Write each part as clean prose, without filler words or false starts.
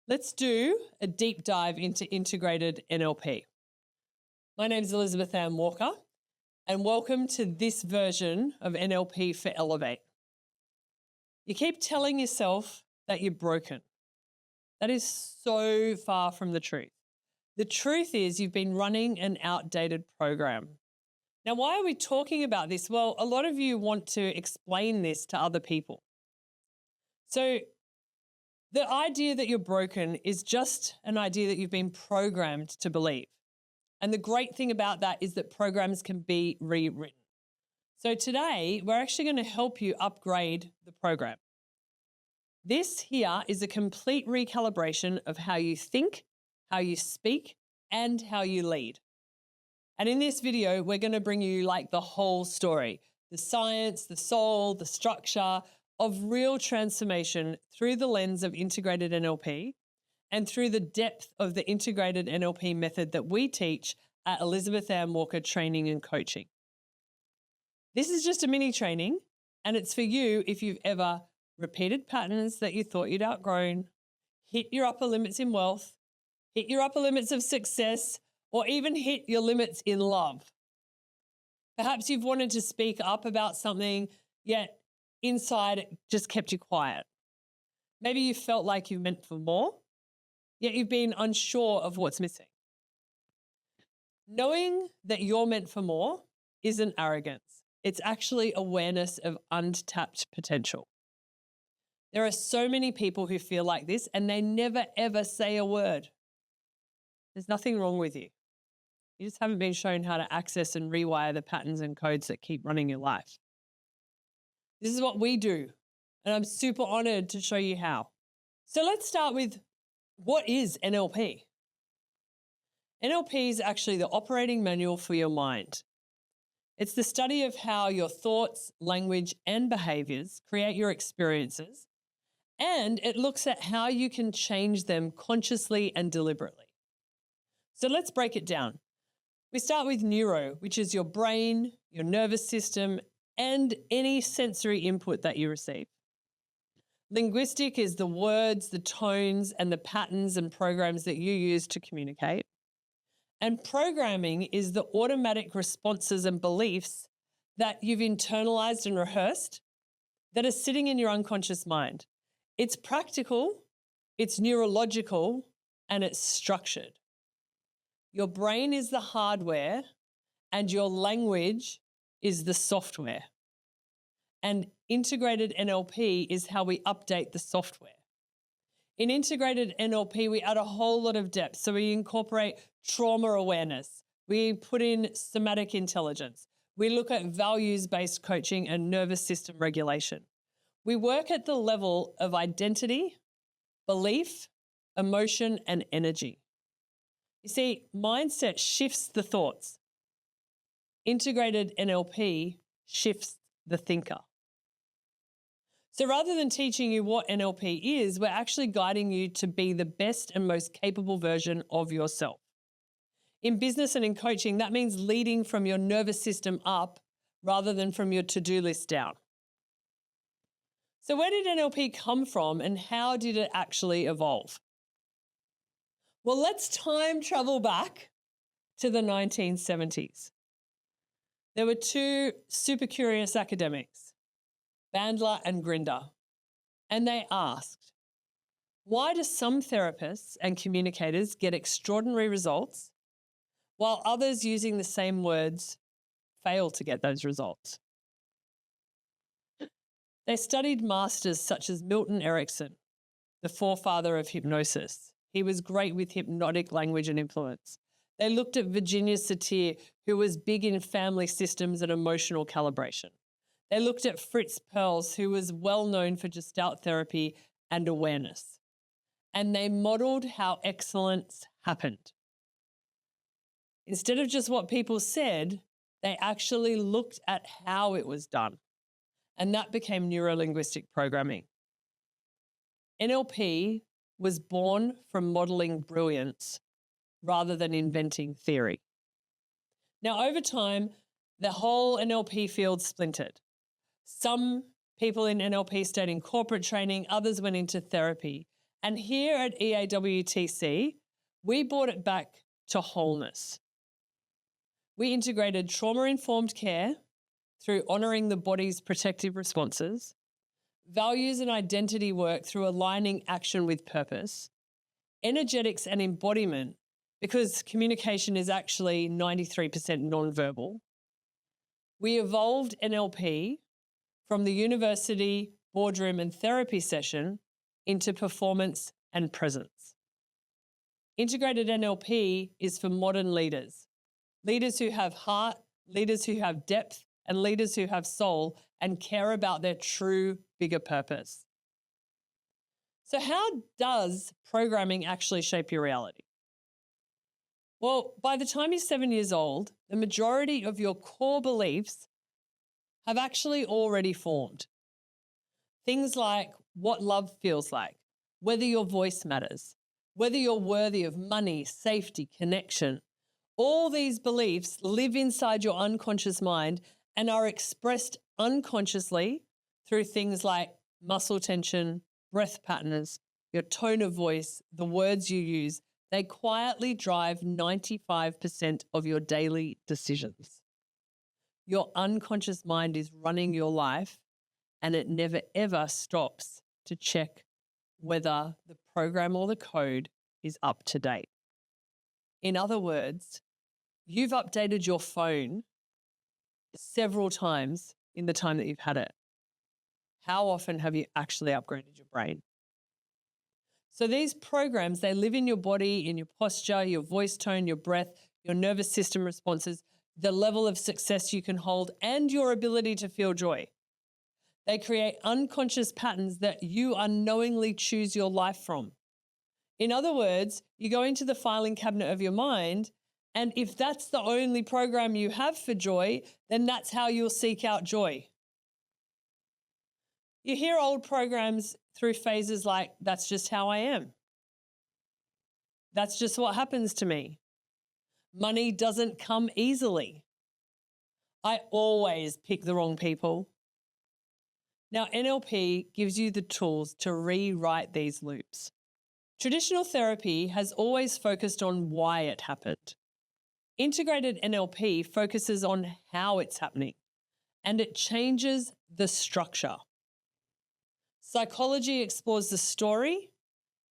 Let's do a deep dive into integrated NLP. My name is Elizabeth Ann Walker, and welcome to this version of NLP for Elevate. You keep telling yourself that you're broken. That is so far from the truth. The truth is you've been running an outdated program. Now, why are we talking about this? Well, a lot of you want to explain this to other people. So the idea that you're broken is just an idea that you've been programmed to believe. And the great thing about that is that programs can be rewritten. So today, we're actually going to help you upgrade the program. This here is a complete recalibration of how you think, how you speak, and how you lead. And in this video, we're going to bring you like the whole story, the science, the soul, the structure of real transformation through the lens of integrated NLP and through the depth of the integrated NLP method that we teach at Elizabeth Ann Walker Training and Coaching. This is just a mini training, and it's for you if you've ever repeated patterns that you thought you'd outgrown, hit your upper limits in wealth, hit your upper limits of success, or even hit your limits in love. Perhaps you've wanted to speak up about something, yet inside it just kept you quiet. Maybe you felt like you meant for more, yet you've been unsure of what's missing. Knowing that you're meant for more isn't arrogance. It's actually awareness of untapped potential. There are so many people who feel like this and they never, ever say a word. There's nothing wrong with you. You just haven't been shown how to access and rewire the patterns and codes that keep running your life. This is what we do, and I'm super honored to show you how. So let's start with, what is NLP? NLP is actually the operating manual for your mind. It's the study of how your thoughts, language, and behaviors create your experiences, and it looks at how you can change them consciously and deliberately. So let's break it down. We start with neuro, which is your brain, your nervous system, and any sensory input that you receive. Linguistic is the words, the tones, and the patterns and programs that you use to communicate. And programming is the automatic responses and beliefs that you've internalized and rehearsed that are sitting in your unconscious mind. It's practical, it's neurological, and it's structured. Your brain is the hardware and your language is the software. And integrated NLP is how we update the software. In integrated NLP, we add a whole lot of depth. So we incorporate trauma awareness. We put in somatic intelligence. We look at values-based coaching and nervous system regulation. We work at the level of identity, belief, emotion, and energy. You see, mindset shifts the thoughts. Integrated NLP shifts the thinker. So rather than teaching you what NLP is, we're actually guiding you to be the best and most capable version of yourself. In business and in coaching, that means leading from your nervous system up rather than from your to-do list down. So where did NLP come from and how did it actually evolve? Well, let's time travel back to the 1970s. There were two super curious academics, Bandler and Grinder, and they asked, why do some therapists and communicators get extraordinary results while others using the same words fail to get those results? They studied masters such as Milton Erickson, the forefather of hypnosis. He was great with hypnotic language and influence. They looked at Virginia Satir, who was big in family systems and emotional calibration. They looked at Fritz Perls, who was well known for Gestalt therapy and awareness. And they modeled how excellence happened. Instead of just what people said, they actually looked at how it was done. And that became neuro-linguistic programming. NLP was born from modeling brilliance rather than inventing theory. Now, over time, the whole NLP field splintered. Some people in NLP stayed in corporate training, others went into therapy. And here at EAWTC, we brought it back to wholeness. We integrated trauma-informed care through honouring the body's protective responses, values and identity work through aligning action with purpose, energetics and embodiment, because communication is actually 93% nonverbal. We evolved NLP from the university, boardroom and therapy session into performance and presence. Integrated NLP is for modern leaders, leaders who have heart, leaders who have depth, and leaders who have soul and care about their true bigger purpose. So how does programming actually shape your reality? Well, by the time you're 7 years old, the majority of your core beliefs have actually already formed. Things like what love feels like, whether your voice matters, whether you're worthy of money, safety, connection. All these beliefs live inside your unconscious mind and are expressed unconsciously through things like muscle tension, breath patterns, your tone of voice, the words you use. They quietly drive 95% of your daily decisions. Your unconscious mind is running your life, and it never ever stops to check whether the program or the code is up to date. In other words, you've updated your phone several times in the time that you've had it. How often have you actually upgraded your brain? So these programs, they live in your body, in your posture, your voice tone, your breath, your nervous system responses, the level of success you can hold, and your ability to feel joy. They create unconscious patterns that you unknowingly choose your life from. In other words, you go into the filing cabinet of your mind, and if that's the only program you have for joy, then that's how you'll seek out joy. You hear old programs through phases like, that's just how I am. That's just what happens to me. Money doesn't come easily. I always pick the wrong people. Now, NLP gives you the tools to rewrite these loops. Traditional therapy has always focused on why it happened. Integrated NLP focuses on how it's happening, and it changes the structure. Psychology explores the story.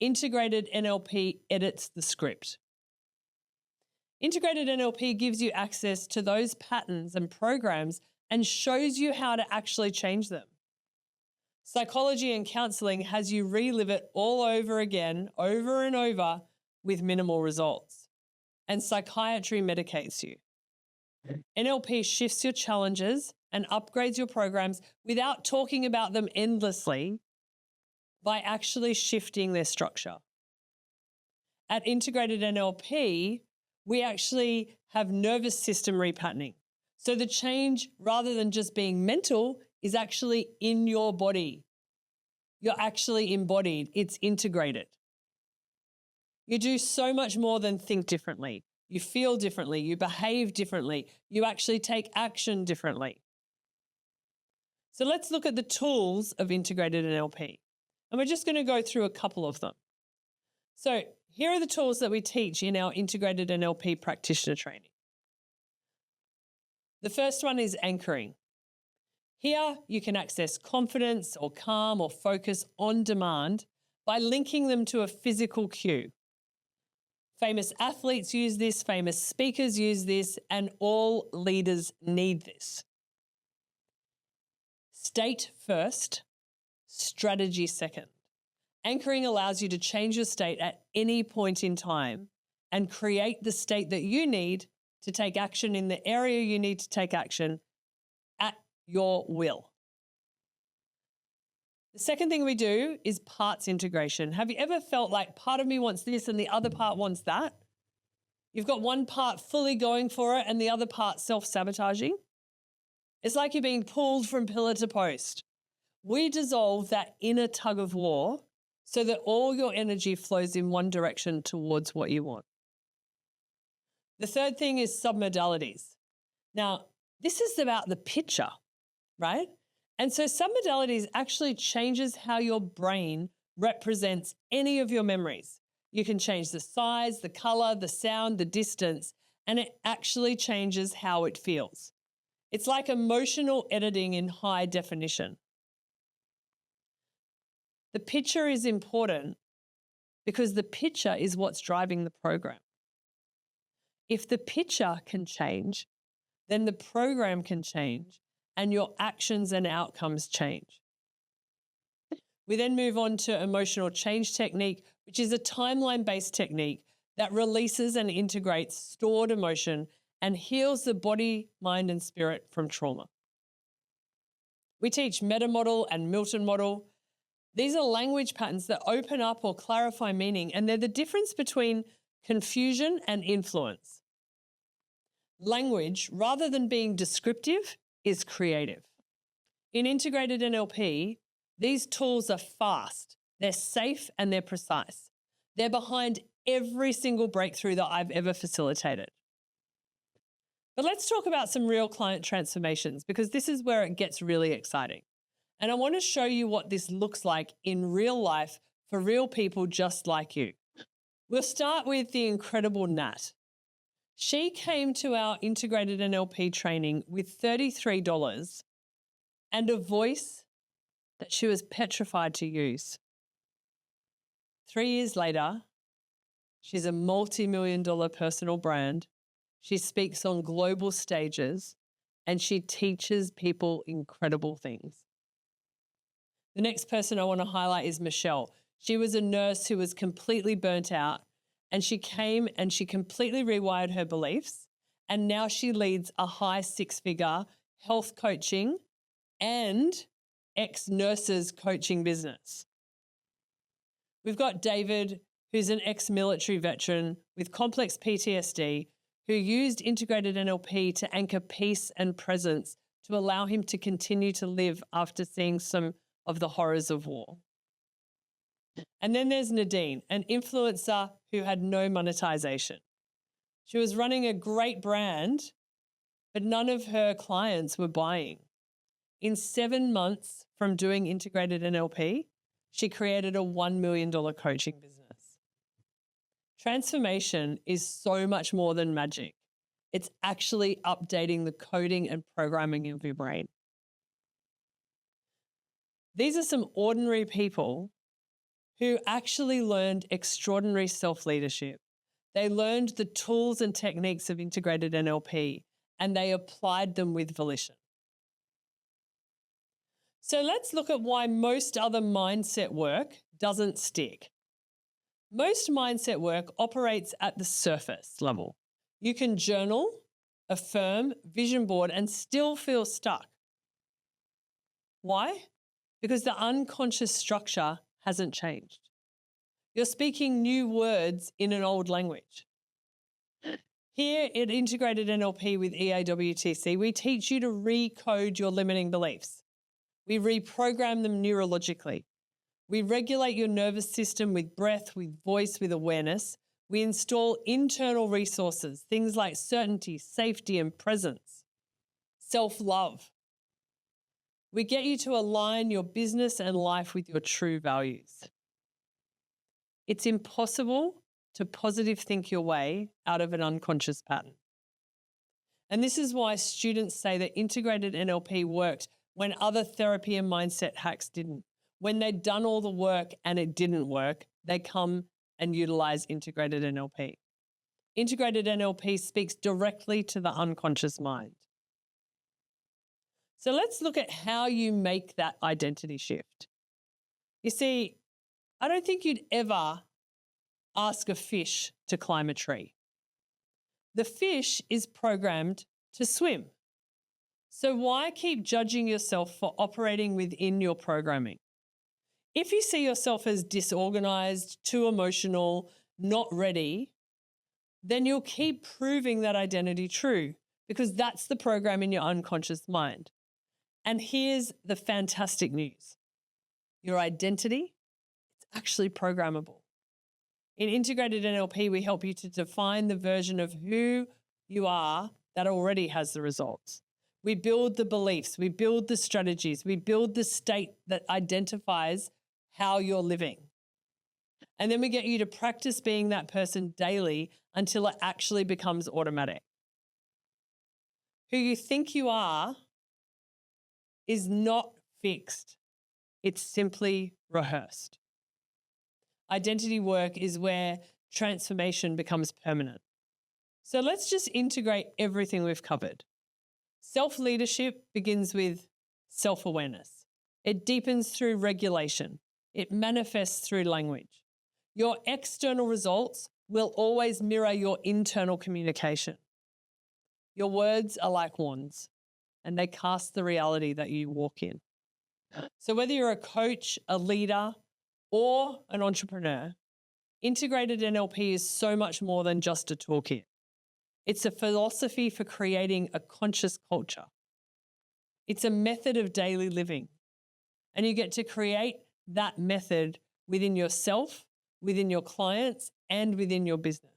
Integrated NLP edits the script. Integrated NLP gives you access to those patterns and programs and shows you how to actually change them. Psychology and counseling has you relive it all over again, over and over, with minimal results. And psychiatry medicates you. NLP shifts your challenges and upgrades your programs without talking about them endlessly, by actually shifting their structure. At Integrated NLP, we actually have nervous system repatterning. So the change, rather than just being mental, is actually in your body. You're actually embodied. It's integrated. You do so much more than think differently. You feel differently. You behave differently. You actually take action differently. So let's look at the tools of Integrated NLP. And we're just going to go through a couple of them. So here are the tools that we teach in our Integrated NLP practitioner training. The first one is anchoring. Here you can access confidence or calm or focus on demand by linking them to a physical cue. Famous athletes use this, famous speakers use this, and all leaders need this. State first, strategy second. Anchoring allows you to change your state at any point in time and create the state that you need to take action in the area you need to take action at your will. The second thing we do is parts integration. Have you ever felt like part of me wants this and the other part wants that? You've got one part fully going for it and the other part self-sabotaging. It's like you're being pulled from pillar to post. We dissolve that inner tug of war so that all your energy flows in one direction towards what you want. The third thing is submodalities. Now, this is about the picture, right? And so submodalities actually changes how your brain represents any of your memories. You can change the size, the color, the sound, the distance, and it actually changes how it feels. It's like emotional editing in high definition. The picture is important because the picture is what's driving the program. If the picture can change, then the program can change and your actions and outcomes change. We then move on to emotional change technique, which is a timeline-based technique that releases and integrates stored emotion and heals the body, mind, and spirit from trauma. We teach meta model and Milton model. These are language patterns that open up or clarify meaning, and they're the difference between confusion and influence. Language, rather than being descriptive, is creative. In integrated NLP, these tools are fast, they're safe, and they're precise. They're behind every single breakthrough that I've ever facilitated. But let's talk about some real client transformations, because this is where it gets really exciting. And I want to show you what this looks like in real life for real people just like you. We'll start with the incredible Nat. She came to our integrated NLP training with $33 and a voice that she was petrified to use. 3 years later, she's a multi-million-dollar personal brand. She speaks on global stages and she teaches people incredible things. The next person I want to highlight is Michelle. She was a nurse who was completely burnt out, and she came and she completely rewired her beliefs, and now she leads a high six-figure health coaching and ex-nurses coaching business. We've got David, who's an ex-military veteran with complex PTSD, who used integrated NLP to anchor peace and presence to allow him to continue to live after seeing some of the horrors of war. And then there's Nadine, an influencer who had no monetization. She was running a great brand, but none of her clients were buying. In 7 months from doing integrated NLP, she created a $1 million coaching business. Transformation is so much more than magic. It's actually updating the coding and programming of your brain. These are some ordinary people who actually learned extraordinary self-leadership. They learned the tools and techniques of integrated NLP, and they applied them with volition. So let's look at why most other mindset work doesn't stick. Most mindset work operates at the surface level. You can journal, affirm, vision board, and still feel stuck. Why? Because the unconscious structure hasn't changed. You're speaking new words in an old language. Here at Integrated NLP with EAWTC, we teach you to recode your limiting beliefs. We reprogram them neurologically. We regulate your nervous system with breath, with voice, with awareness. We install internal resources, things like certainty, safety, and presence, self-love. We get you to align your business and life with your true values. It's impossible to positive think your way out of an unconscious pattern. And this is why students say that integrated NLP worked when other therapy and mindset hacks didn't. When they'd done all the work and it didn't work, they come and utilize integrated NLP. Integrated NLP speaks directly to the unconscious mind. So let's look at how you make that identity shift. You see, I don't think you'd ever ask a fish to climb a tree. The fish is programmed to swim. So why keep judging yourself for operating within your programming? If you see yourself as disorganized, too emotional, not ready, then you'll keep proving that identity true, because that's the program in your unconscious mind. And here's the fantastic news. Your identity, it's actually programmable. In integrated NLP, we help you to define the version of who you are that already has the results. We build the beliefs, we build the strategies, we build the state that identifies how you're living. And then we get you to practice being that person daily until it actually becomes automatic. Who you think you are is not fixed. It's simply rehearsed. Identity work is where transformation becomes permanent. So let's just integrate everything we've covered. Self-leadership begins with self-awareness. It deepens through regulation. It manifests through language. Your external results will always mirror your internal communication. Your words are like wands, and they cast the reality that you walk in. So whether you're a coach, a leader, or an entrepreneur, integrated NLP is so much more than just a toolkit. It's a philosophy for creating a conscious culture. It's a method of daily living. And you get to create that method within yourself, within your clients, and within your business.